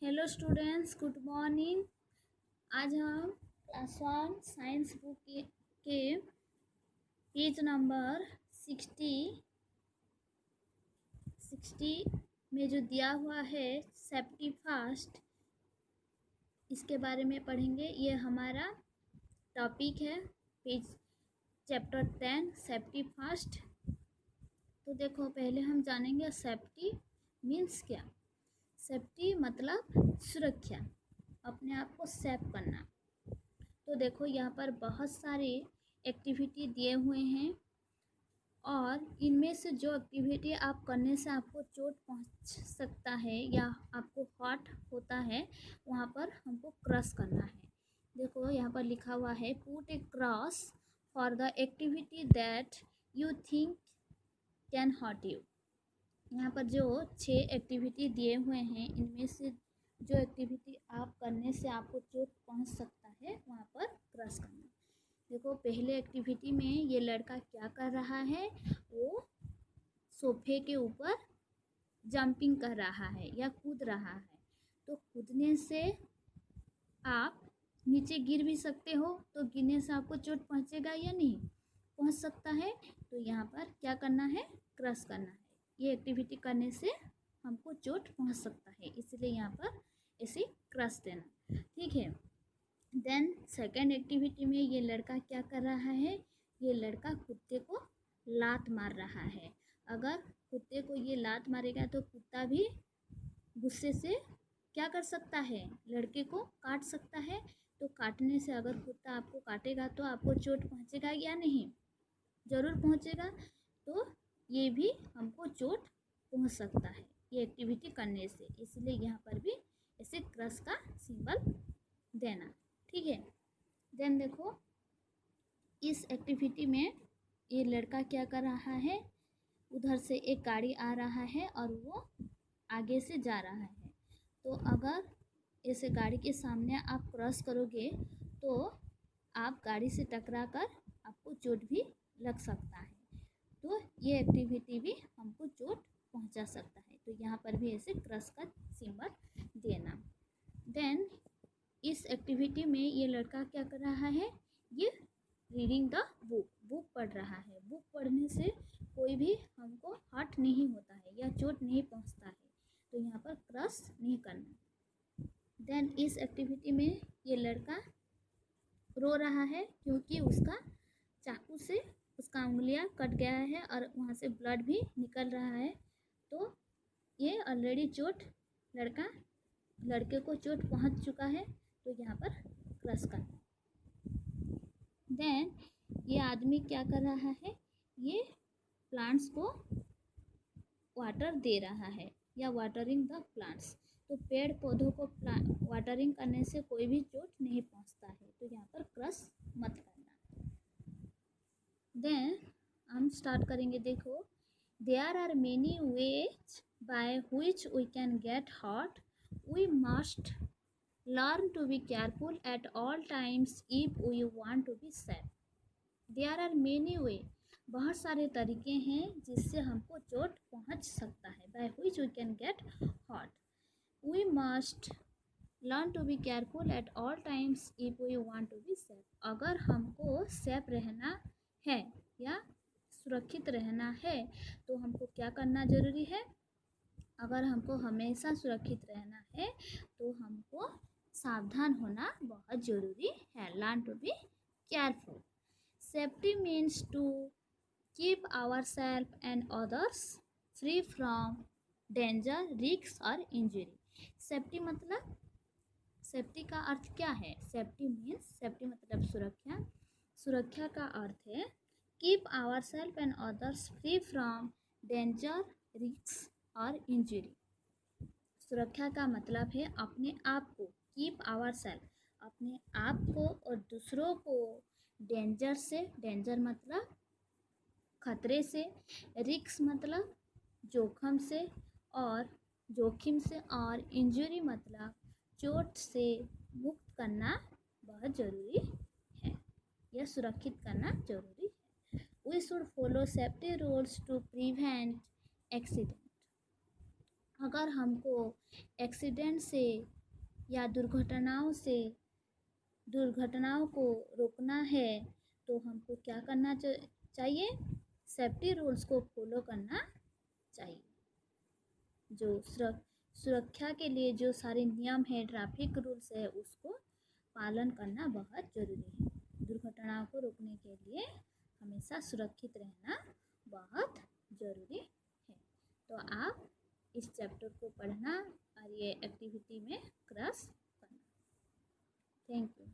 Hello students, good morning. आज हम class 1 science book के पेज नंबर 60 में जो दिया हुआ है सेफ्टी फर्स्ट, इसके बारे में पढ़ेंगे। ये हमारा टॉपिक है, पेज चैप्टर 10 सेफ्टी फर्स्ट। तो देखो, पहले हम जानेंगे सेफ्टी मीन्स क्या। सेफ्टी मतलब सुरक्षा, अपने आप को सेफ करना। तो देखो, यहाँ पर बहुत सारे एक्टिविटी दिए हुए हैं और इनमें से जो एक्टिविटी आप करने से आपको चोट पहुँच सकता है या आपको हर्ट होता है, वहाँ पर हमको क्रॉस करना है। देखो, यहाँ पर लिखा हुआ है put a cross for the activity that you think can hurt you. यहाँ पर जो 6 एक्टिविटी दिए हुए हैं, इनमें से जो एक्टिविटी आप करने से आपको चोट पहुँच सकता है, वहाँ पर क्रॉस करना। देखो, पहले एक्टिविटी में ये लड़का क्या कर रहा है, वो सोफे के ऊपर जंपिंग कर रहा है या कूद रहा है। तो कूदने से आप नीचे गिर भी सकते हो, तो गिरने से आपको चोट पहुँचेगा या नहीं पहुँच सकता है। तो यहाँ पर क्या करना है, क्रॉस करना है। ये एक्टिविटी करने से हमको चोट पहुँच सकता है, इसलिए यहाँ पर ऐसे क्रॉस देना, ठीक है। देन सेकेंड एक्टिविटी में ये लड़का क्या कर रहा है, ये लड़का कुत्ते को लात मार रहा है। अगर कुत्ते को ये लात मारेगा तो कुत्ता भी गुस्से से क्या कर सकता है, लड़के को काट सकता है। तो काटने से, अगर कुत्ता आपको काटेगा तो आपको चोट पहुंचेगा या नहीं, ज़रूर पहुंचेगा। तो ये भी हमको चोट पहुंच सकता है ये एक्टिविटी करने से, इसलिए यहाँ पर भी ऐसे क्रॉस का सिंबल देना, ठीक है। देन देखो, इस एक्टिविटी में ये लड़का क्या कर रहा है, उधर से एक गाड़ी आ रहा है और वो आगे से जा रहा है। तो अगर ऐसे गाड़ी के सामने आप क्रॉस करोगे तो आप गाड़ी से टकरा कर आपको चोट भी लग सकता है। तो ये एक्टिविटी भी हमको चोट पहुंचा सकता है, तो यहाँ पर भी ऐसे क्रॉस का सिंबल देना। देन इस एक्टिविटी में ये लड़का क्या कर रहा है, ये रीडिंग द बुक पढ़ रहा है। बुक पढ़ने से कोई भी हमको हर्ट नहीं होता है या चोट नहीं पहुंचता है, तो यहाँ पर क्रॉस नहीं करना। देन इस एक्टिविटी में ये लड़का रो रहा है क्योंकि उसका चाकू से उसका उंगलियां कट गया है और वहाँ से ब्लड भी निकल रहा है। तो ये ऑलरेडी चोट लड़के को चोट पहुँच चुका है, तो यहाँ पर क्रॉस करना। देन ये आदमी क्या कर रहा है, ये प्लांट्स को वाटर दे रहा है या वाटरिंग द प्लांट्स। तो पेड़ पौधों को वाटरिंग करने से कोई भी चोट नहीं पहुंचता है, तो यहाँ पर क्रॉस मत करना। देन हम स्टार्ट करेंगे। देखो, there are many ways by which we can get hurt, we must learn to be careful at all times if we want to be safe. There are many way, बहुत सारे तरीके हैं जिससे हमको चोट पहुंच सकता है। By which we can get hurt, we must learn to be careful at all times if we want to be safe. अगर हमको सेफ रहना है या सुरक्षित रहना है तो हमको क्या करना ज़रूरी है। अगर हमको हमेशा सुरक्षित रहना है तो हमको सावधान होना बहुत ज़रूरी है। Learn to be careful. Safety means to keep ourselves and others free from danger, risks और injury. सेफ्टी मतलब, सेफ्टी का अर्थ क्या है, सेफ्टी मीन्स, सेफ्टी मतलब सुरक्षा। सुरक्षा का अर्थ है keep our self and others free from danger, risk और इंजरी। सुरक्षा का मतलब है अपने आप को, कीप आवर सेल्फ, अपने आप को और दूसरों को डेंजर से, डेंजर मतलब खतरे से, रिस्क मतलब जोखम से और जोखिम से, और इंजरी मतलब चोट से मुक्त करना बहुत ज़रूरी है या सुरक्षित करना ज़रूरी है। We should follow safety rules to prevent accident. अगर हमको एक्सीडेंट से या दुर्घटनाओं को रोकना है तो हमको क्या करना चाहिए? सेफ्टी रूल्स को फॉलो करना चाहिए। जो सुरक्षा के लिए जो सारे नियम है, ट्रैफिक रूल्स है, उसको पालन करना बहुत ज़रूरी है। दुर्घटनाओं को रोकने के लिए हमेशा सुरक्षित रहना बहुत ज़रूरी है। तो आप इस चैप्टर को पढ़ना और ये एक्टिविटी में क्रॉस करना। Thank you.